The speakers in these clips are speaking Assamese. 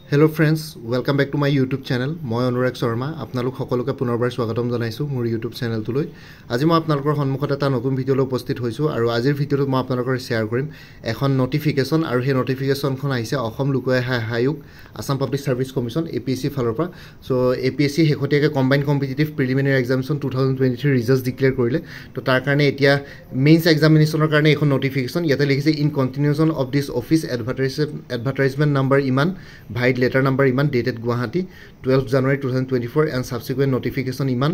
Hello friends, welcome back to my YouTube channel. মই অনুৰাগ শৰ্মা আপোনালোক সকলোকে পুনৰবাৰ স্বাগতম জনাইছো মোৰ YouTube চেনেলটোলৈ। আজি মই আপোনালোকৰ সন্মুখত এটা নতুন ভিডিঅলৈ উপস্থিত হৈছো আৰু আজিৰ ভিডিঅ'টোত মই আপোনালোকৰ শেয়াৰ কৰিম এখন নটিফিকেশন আৰু সেই নটিফিকেশনখন আহিছে অসম লোক সেৱা আয়োগ Assam Public Service Commission APSC ফালৰ পৰা। সো APSC হেখতিয়াকে combined competitive preliminary examination 2023 results declare কৰিলে। তো তাৰ কাৰণে এতিয়া মেইনছ এক্সামিনেশনৰ কাৰণে এখন নটিফিকেশন ইয়াতে লিখিছে in continuation of this office advertisement number ইমান letter number iman dated Guwahati 12 January 2024 and subsequent notification iman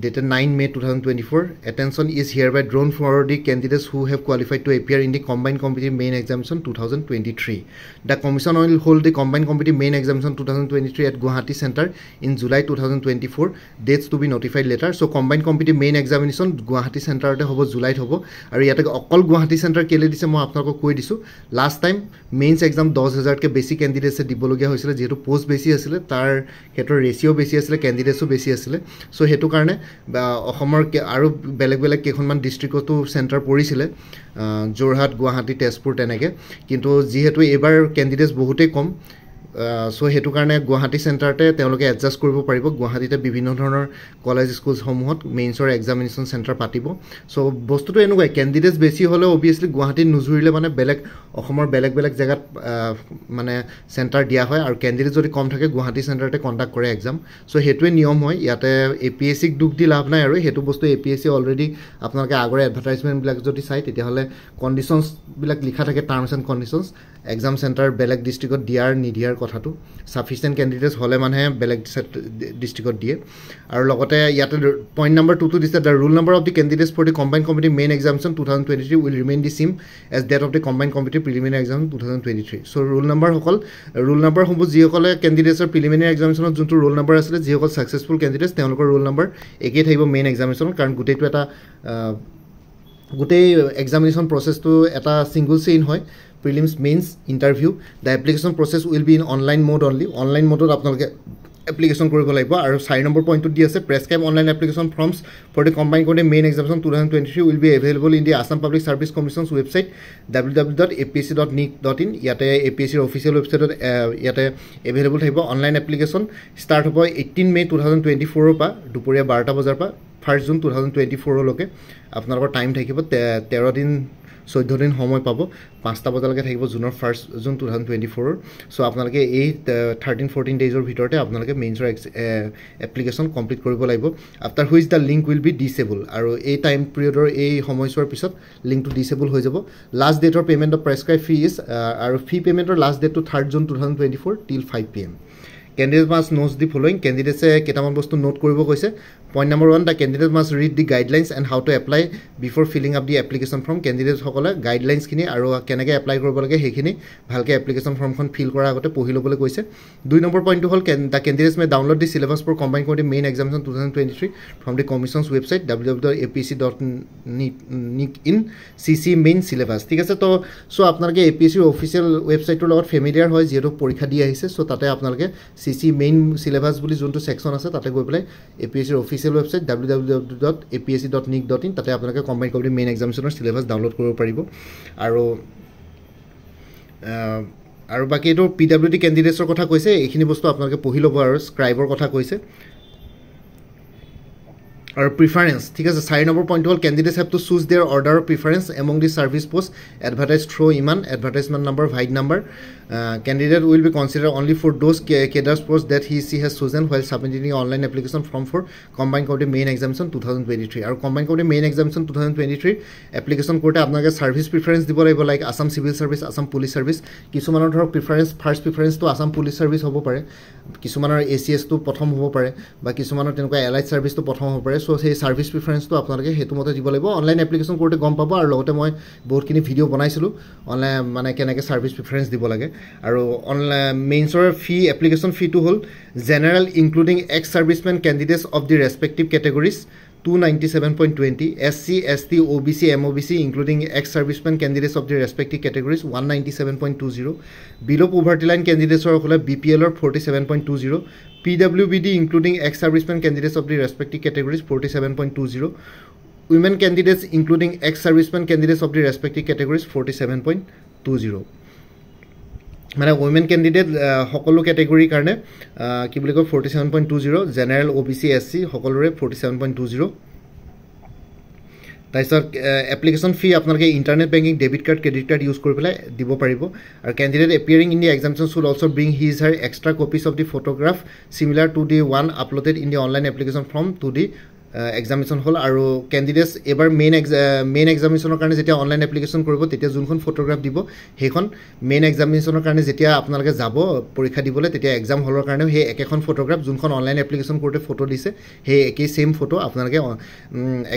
dated 9 May 2024. Attention is hereby drawn for the candidates who have qualified to appear in the combined competitive main examination 2023. The commission will hold the combined competitive main examination 2023 at Guwahati Center in July 2024. Dates to be notified later. So combined competitive main examination Guwahati Center te hobo July hobo aru yate okol Guwahati Center kele dise moi apnalok koi disu last time mains exam 10000 ke basic candidates e dibologia hoisile যেহেতু পোস্ট বেছি আছিল তাৰ হেতৰ ৰেশিও বেছি আছিল ক্যান্ডিডেটসও বেছি আছিল সো হেতু কাৰণে অসমৰ আৰু বেলেগ বেলেগ কেখনমান ডিস্ট্ৰিক্টতো সেন্টাৰ পৰিছিল জোৰহাট গুৱাহাটী তেজপুৰ তেনেকে কিন্তু যেহেতু এবাৰ ক্যান্ডিডেটস বহুতেই কম সো হেতু কাৰণে গুৱাহাটী সেন্টাৰতে তেওঁলোকে এডজাস্ট কৰিব পাৰিব গুৱাহাটীতে বিভিন্ন ধৰণৰ কলেজ স্কুলছ সমূহত মেইনছৰ এক্সামিনেশন সেন্টাৰ পাতিব সো বস্তুটো এনেকুৱা ক্যান্ডিডেটস বেছি হলে অবিয়াসলি গুৱাহাটী নুজুৰিলে মানে বেলেগ অসমৰ বেলেগ বেলেগ জায়গাত মানে সেন্টাৰ দিয়া হয় আৰু ক্যান্ডিডেট যদি কম থাকে গুৱাহাটী সেন্টাৰতে কন্ডাক্ট কৰে এক্সাম সো হেতুৱে নিয়ম হয় ইয়াতে APSC ক দুখ দি লাভ নাই আৰু হেতু বস্তু APSC অলৰেডি আপোনালোকে আগৰে এডভাৰটাইজমেন্ট বিলাক যদি চাই তেতিয়া হলে কন্ডিশনস বিলাক লিখা থাকে টাৰ্মস এন্ড কন্ডিশনস এক্সাম সেন্টাৰ বেলেগ ডিস্ট্ৰিক্টত দিয়াৰ নিদিয়াৰ কথাটো সাফিসিয়েন্ট ক্যান্ডিডেটস হলে মানে বেলেগ ডিস্ট্ৰিক্টত দিয়ে আৰু লগতে ইয়াতে পইণ্ট নম্বৰ 2 টো দিছে the rule number of the candidates for the combined competitive main examination 2023 will remain the same as that of the combined competitive preliminary exam 2023 so rule number হ'ব যি সকলে ক্যান্ডিডেটছৰ প্ৰিলিমিনাৰী এক্সামিনেশনত যোনটো ৰোল নম্বৰ আছিল যি সকল সাকসেসফুল ক্যান্ডিডেটস তেওঁলোকৰ ৰোল নম্বৰ একেই থাকিব মেইন এক্সামিনেশনত কাৰণ গুটেইটো এটা গুটেই এক্সামিনেশন প্ৰসেসটো এটা সিঙ্গল চেইন হয় prelims mains interview the application process will be in online mode only online mode apnaloke application koribo laibo aru 4 number point to di ase prescribe online application forms for the combined competitive main examination 2023 will be available in the Assam Public Service Commission's website www.apsc.nic.in yate APSC official website yate available thaibo online application start hobo 18 May 2024 pa duporia 12 bajar pa 1 June 2024 loke apnalor time thakibo 13 din 14 দিন সময় পাবো 5টা বজালৈকে থাকিব জুনৰ 1 জুন 2024 সো আপোনালোকে এই 13-14 ডেজৰ ভিতৰতে আপোনালোকে মেইনছৰ এপ্লিকেশন কমপ্লিট কৰিব লাগিব after which the link will be disable আৰু এই টাইম পিৰিয়ডৰ এই সময়ছোৱাৰ পিছত লিংকটো ডিসেবল হৈ যাব last date of payment of prescribe fee is আৰু ফি পেমেন্টৰ last date to 3 June 2024 till 5 pm Candidates must know the following. Candidates ketaman bostu note koribo koise. Point number 1, the candidate must read the guidelines and how to apply before filling up the application form. Candidates hokole guidelines kini aru kenake apply koribo lage hekhini bhalke application form khon fill kora agote pohi lobole koise. 2 number point to hol the candidates may download the syllabus for combined competitive main examination 2023 from the commission's website www.apsc.nic.in cc main syllabus. ঠিক আছে তো সো আপোনালোকে APSC অফিশিয়াল ওয়েবসাইটৰ লগত ফেমিলিয়াৰ হয় যেটো পৰীক্ষা দি আহিছে সো তাতে আপোনালোকে CC main syllabus বুলি যোনটো সেকশন আছে তাতে গৈ পেলাই APSC অফিশিয়াল ওয়েবসাইট www.apsc.nic.in তাতে আপোনালোকে কম্বাইন্ড কম্পিটিটিভ মেইন এক্সামিনেশনৰ সিলেবাস ডাউনলোড কৰিব পাৰিব আৰু বাকি এটো PWD ক্যান্ডিডেটছৰ কথা কৈছে এইখিনি বস্তু আপোনালোকে পঢ়ি ল'ব আৰু স্ক্ৰাইবৰ কথা কৈছে Or preference. ঠিক আছে 4 number point hol candidates have to choose their order of preference among the service posts advertised through iman advertisement number VID number candidate will be considered only for those cadres posts that she has chosen while submitting an online application form for combined competitive main examination 2023 or combined competitive main examination 2023 application korte apnake service preference dibo laibo like Assam civil service Assam police service kisumaনৰ ধৰক preference first preference to Assam police service হ'ব পাৰে কিছুমানৰ ACS to প্ৰথম হ'ব পাৰে বা কিছুমানৰ তেনেকুৱা allied service to প্ৰথম হ'ব পাৰে সো সেই সাৰ্ভিস প্ৰিফাৰেন্স তো আপোনালোকে হেতু মতে দিব লাগিব অনলাইন এপ্লিকেশন কৰতে গম পাব আৰু লগতে মই বহুতখিনি ভিডিও বনাইছিলো অনলাইন মানে কেনেকে সাৰ্ভিস প্ৰিফাৰেন্স দিব লাগে আৰু অনলাইন মেইনছৰ ফি এপ্লিকেশন ফি টু হল general including ex serviceman candidates of the respective categories 297.20 SC ST OBC MOBC including ex-servicemen candidates of the respective categories 197.20 below poverty line candidates or BPL or 47.20 PWBD including ex-servicemen candidates of the respective categories 47.20 women candidates including ex-servicemen candidates of the respective categories 47.20 মানে ওমেন কেণ্ডিডেট সকলো কেটেগৰীৰ কাৰণে কি বুলি কয় 47.20 জেনেৰেল OBC SC সকলোৰে 47.20 তাৰপিছত এপ্লিকেশ্যন ফি আপোনালোকে internet banking debit card credit card use কৰি পেলাই দিব পাৰিব আৰু candidate appearing in the examination should also' bring his her extra copies of the photograph similar to the one uploaded in the online application form to the examination হ'ল আৰু কেণ্ডিডেটছ এবাৰ মেইন এক্সামিনেশ্যনৰ কাৰণে যেতিয়া অনলাইন এপ্লিকেশ্যন কৰিব তেতিয়া যোনখন ফটোগ্ৰাফ দিব সেইখন মেইন এক্সামিনেশ্যনৰ কাৰণে যেতিয়া আপোনালোকে যাব পৰীক্ষা দিবলৈ তেতিয়া এক্সাম হলৰ কাৰণেও সেই একেখন ফটোগ্ৰাফ যোনখন অনলাইন এপ্লিকেশ্যন কৰোঁতে ফটো দিছে সেই একেই ছেইম ফটো আপোনালোকে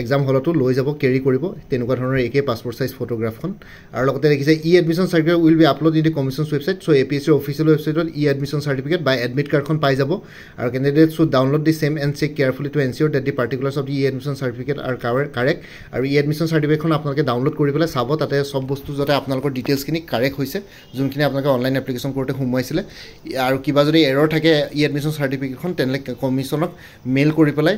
এক্সাম হলতো লৈ যাব কেৰি কৰিব তেনেকুৱা ধৰণৰ একেই পাছপৰ্ট চাইজ ফটোগ্ৰাফখন আৰু লগতে দেখিছে admission certificate will be upload in the commission's website চ' APSCৰ অফিচিয়েল ৱেবছাইটত এডমিশ্যন চাৰ্টিফিকেট বা এডমিট কাৰ্ডখন পাই যাব আৰু candidate should download the same and check carefully to ensure that the particulars of the admission certificate আৰু কাৰেক্ট আৰু এডমিশ্যন চাৰ্টিফিকেটখন আপোনালোকে ডাউনলোড কৰি পেলাই চাব তাতে সব বস্তু যাতে আপোনালোকৰ ডিটেইলছখিনি কাৰেক্ট হৈছে যোনখিনি আপোনালোকে অনলাইন এপ্লিকেশ্যন কৰোঁতে সোমোৱাইছিলে আৰু কিবা যদি এৰৰ থাকে এডমিশ্যন চাৰ্টিফিকেটখন তেনেহ'লে কমিশ্যনক মেইল কৰি পেলাই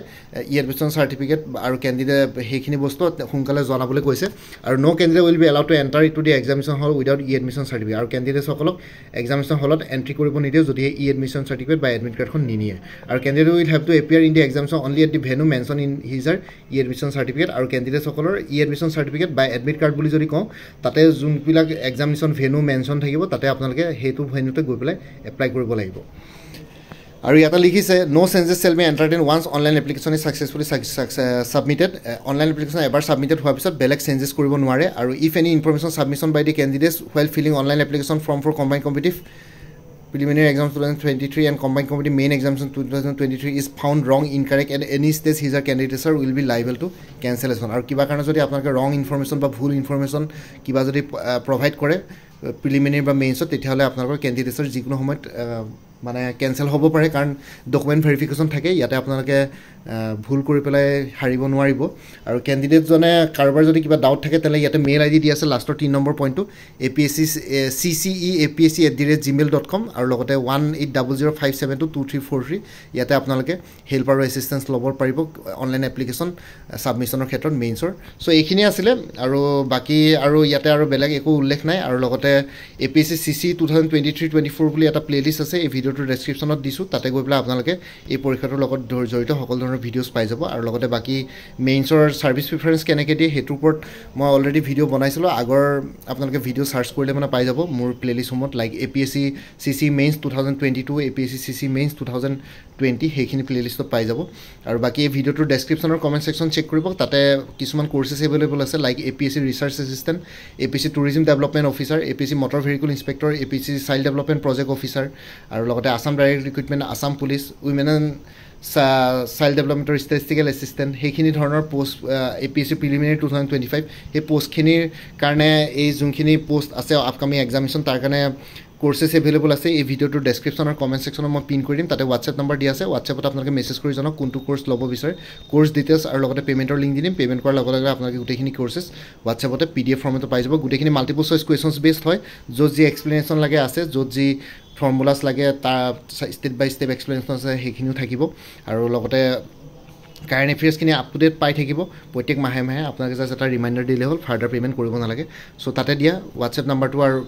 এডমিশ্যন চাৰ্টিফিকেট আৰু কেণ্ডিডেট সেইখিনি বস্তু সোনকালে জনাবলৈ কৈছে আৰু no candidate will be allowed to enter into the examination hall without admission certificate আৰু কেণ্ডিডেটসকলক এক্সামিনেশ্যন হলত এণ্ট্ৰি কৰিব নিদিয়ে যদিহে এডমিশ্যন চাৰ্টিফিকেট বা এডমিট কাৰ্ডখন নিনিয়ে আৰু candidate will have to appear in the examination only at the venue mention in his her admission certificate আৰু কেণ্ডিডেটসকলৰ এডমিশ্যন চাৰ্টিফিকেট বা এডমিট কাৰ্ড বুলি যদি কওঁ তাতে যোনবিলাক এক্সামিনেশ্যন ভেনু মেনশ্যন থাকিব তাতে আপোনালোকে সেইটো ভেনুতে গৈ পেলাই এপ্লাই কৰিব লাগিব আৰু ইয়াতে লিখিছে no changes shall be entertain once online application is successfully submitted online application এবাৰ ছাবমিটেড হোৱাৰ পিছত বেলেগ চেঞ্জেছ কৰিব নোৱাৰে আৰু if any information submission by the candidates while filling online application form for combined competitive preliminary exam 2023 and combined committee main examination 2023 is found wrong incorrect at any stage his or candidature will be liable to cancellation আৰু কিবা কাৰণে যদি আপোনালোকে ৰং ইনফৰমেশ্যন বা ভুল ইনফৰমেশ্যন কিবা যদি প্ৰভাইড কৰে প্ৰিলিমিনাৰী বা মেইনছত তেতিয়াহ'লে আপোনালোকৰ কেণ্ডিডেটৰ যিকোনো সময়ত মানে কেঞ্চেল হ'ব পাৰে কাৰণ ডকুমেণ্ট ভেৰিফিকেশ্যন থাকে ইয়াতে আপোনালোকে ভুল কৰি পেলাই হাৰিব নোৱাৰিব আৰু কেণ্ডিডেটজনে কাৰোবাৰ যদি কিবা ডাউট থাকে তেনেহ'লে ইয়াতে মেইল ID দি আছে লাষ্টৰ 3 নম্বৰ পইণ্টটো APSCCE@apsc@gmail.com আৰু লগতে 180057223343 ইয়াতে আপোনালোকে হেল্প আৰু এছিষ্টেঞ্চ ল'ব পাৰিব অনলাইন এপ্লিকেশ্যন ছাবমিশ্যনৰ ক্ষেত্ৰত মেইনছৰ চ' এইখিনি আছিলে আৰু বাকী আৰু ইয়াতে আৰু বেলেগ একো উল্লেখ নাই আৰু লগতে APSC CC 2023-24 বুলি এটা প্লেলিষ্ট আছে এই ভিডিঅ'টোৰ ডেছক্ৰিপশ্যনত দিছোঁ তাতে গৈ পেলাই আপোনালোকে এই পৰীক্ষাটোৰ লগত জড়িত সকলো ধৰণৰ ভিডিঅ'ছ পাই যাব আৰু লগতে বাকী মেইনছৰ ছাৰ্ভিচ প্ৰিফাৰেঞ্চ কেনেকৈ দিয়ে সেইটোৰ ওপৰত মই অলৰেডি ভিডিঅ' বনাইছিলোঁ আগৰ আপোনালোকে ভিডিঅ' চাৰ্চ কৰিলে মানে পাই যাব মোৰ প্লেলিষ্টসমূহত like APSC CC mains 2022 APSC CC mains 2020 সেইখিনি প্লেলিষ্টত পাই যাব আৰু বাকী এই ভিডিঅ'টোৰ ডেছক্ৰিপশ্যনৰ কমেণ্ট ছেকশ্যন চেক কৰিব তাতে কিছুমান কোৰ্চেছ এভেইলেবল আছে like APSC research assistant APSC tourism development officer APSC motor vehicle inspector APSC child development project officer আৰু লগতে Assam direct recruitment Assam police women and child ডেভেলপমেণ্টৰ ষ্টেটিষ্টিকেল এছিষ্টেণ্ট সেইখিনি ধৰণৰ পোষ্ট APSC প্ৰিলিমিনাৰী 2025 সেই পোষ্টখিনিৰ কাৰণে এই যোনখিনি পোষ্ট আছে আপকামিং এক্সামিনেশ্যন তাৰ কাৰণে কোৰ্চেছ এভেইলেবল আছে এই ভিডিঅ'টোৰ ডেছক্ৰিপশ্যনৰ কমেণ্ট ছেকশ্যনত মই পিন কৰি দিম তাতে হোৱাটছএপ নম্বৰ দিয়া আছে হোৱাটছএপত আপোনালোকে মেছেজ কৰি জনাওক কোনটো কোৰ্চ ল'ব বিচাৰে কোৰ্চ ডিটেইলছ আৰু লগতে পে'মেণ্টৰ লিংক দি দিম পে'মেণ্ট কৰাৰ লগে লগে আপোনালোকে গোটেইখিনি কোৰ্চেছ হোৱাটছএপতে PDF ফৰ্মেটত পাই যাব গোটেইখিনি মাল্টিপল চইচ কুৱেশ্যনছ বেছড হয় য'ত যি এক্সপ্লেনেশ্যন লাগে আছে য'ত যি ফৰ্মুলাছ লাগে তাৰ ষ্টেপ বাই ষ্টেপ এক্সপ্লেনেশ্যন আছে সেইখিনিও থাকিব আৰু লগতে কাৰেণ্ট এফেয়াৰ্ছখিনি আপ টু ডেট পাই থাকিব প্ৰত্যেক মাহে মাহে আপোনালোকে জাষ্ট এটা ৰিমাইণ্ডাৰ দিলে হ'ল ফাৰ্ডাৰ পে'মেণ্ট কৰিব নালাগে চ' তাতে দিয়া হোৱাটছএপ নাম্বাৰটো আৰু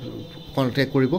কণ্টেক্ট কৰিব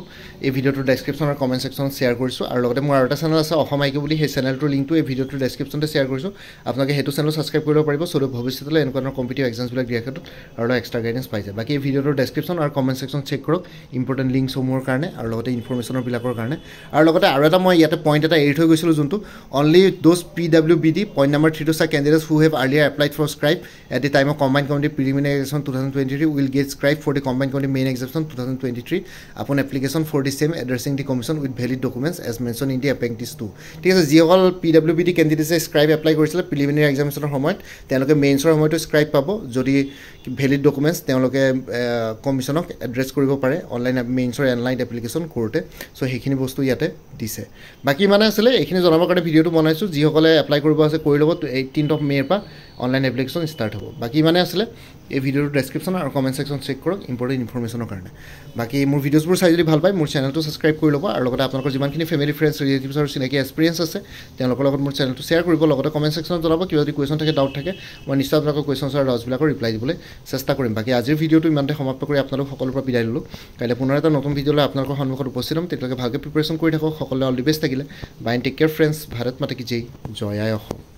এই ভিডিঅ'টোৰ ডেছক্ৰিপশ্যন আৰু কমেণ্ট ছেকশ্যনত শ্বেয়াৰ কৰিছোঁ আৰু লগতে মোৰ আৰু এটা চেনেল আছে অসম আইকিউ বুলি সেই চেনেলটোৰ লিংকটো এই ভিডিঅ'টোৰ ডেছক্ৰিপশ্যনতে শ্বেয়াৰ কৰিছোঁ আপোনালোকে সেইটো চেনেল ছাবস্ক্ৰাইব কৰিব পাৰিব চ' ভৱিষ্যতলৈ এনেকুৱা ধৰণৰ কম্পিটিভ এক্সামছবিলাক দিয়াৰ ক্ষেত্ৰত আৰু অলপ এক্সট্ৰা গাইডেঞ্চ পাই যায় বাকী এই ভিডিঅ'টোৰ ডেছক্ৰিপশ্যন আৰু কমেণ্ট ছেকশ্যন চেক কৰক ইম্পৰ্টেণ্ট লিংকসমূহৰ কাৰণে আৰু লগতে ইনফৰমেশ্যনৰবিলাকৰ কাৰণে আৰু লগতে আৰু এটা মই ইয়াতে পইণ্ট এটা এৰি থৈ গৈছিলোঁ যোনটো only those PWBD point number 3 to 6 candidates who have earlier applied for scribe at the time of combined committee preliminary exam 2023 will get scribe for the combined committee main exam 2023 upon application for the same addressing the commission with valid documents as mentioned in the appendix 2 ঠিক আছে যিসকল PWBD candidates স্ক্ৰাইব এপ্লাই কৰিছিলে প্ৰিলিমিনাৰী এক্সামিনেশ্যনৰ সময়ত তেওঁলোকে মেইনছৰ সময়তো স্ক্ৰাইব পাব যদি ভেলিড ডকুমেণ্টছ তেওঁলোকে কমিশ্যনক এড্ৰেছ কৰিব পাৰে অনলাইন মেইনছৰ অনলাইন এপ্লিকেশ্যন কৰোঁতে চ' সেইখিনি বস্তু ইয়াতে দিছে বাকী মানে আছিলে এইখিনি জনাবৰ কাৰণে ভিডিঅ'টো বনাইছোঁ যিসকলে এপ্লাই কৰিব আছে কৰি ল'ব 18th of May পৰা অনলাইন এপ্লিকেশ্যন ষ্টাৰ্ট হ'ব বাকী মানে আছিলে এই ভিডিঅ'টোৰ ডেছক্ৰিপশ্যন আৰু কমেণ্ট ছেকশ্যন চেক কৰক ইম্পৰ্টেণ্ট ইনফৰমেশ্যনৰ কাৰণে বাকী মোৰ ভিডিঅ'ছবোৰ চাই যদি ভাল পায় মোৰ চেনেলটো ছাবস্ক্ৰাইব কৰি ল'ব আৰু লগতে আপোনালোকৰ যিমানখিনি ফেমিলি ফ্ৰেণ্ডছ ৰিলেটিভছ আৰু চিনাকি এক্সপিৰিয়েঞ্চ আছে তেওঁলোকৰ লগত মোৰ চেনেলটো শ্বেয়াৰ কৰিব লগতে কমেণ্ট ছেকশ্যনত জনাব কিবা যদি কুৱেশ্যন থাকে ডাউট থাকে মই নিশ্চয় আপোনালোকৰ কুৱেশ্যনছ আৰু ডাউটছবিলাকৰ ৰিপ্লাই দিবলৈ চেষ্টা কৰিম বাকী আজিৰ ভিডিঅ'টো ইমানতে সমাপ্ত কৰি আপোনালোক সকলোৰে পৰা বিদায় ল'লোঁ কাইলৈ পুনৰ এটা নতুন ভিডিঅ'লৈ আপোনালোকৰ সন্মুখত উপস্থিত হ'ম তেতিয়ালৈকে ভালকৈ প্ৰিপেৰেশ্যন কৰি থাকক সকলোৱে অল দি বেষ্ট থাকিলে bye take care friends Bharat মাতা কি জয় আই অসম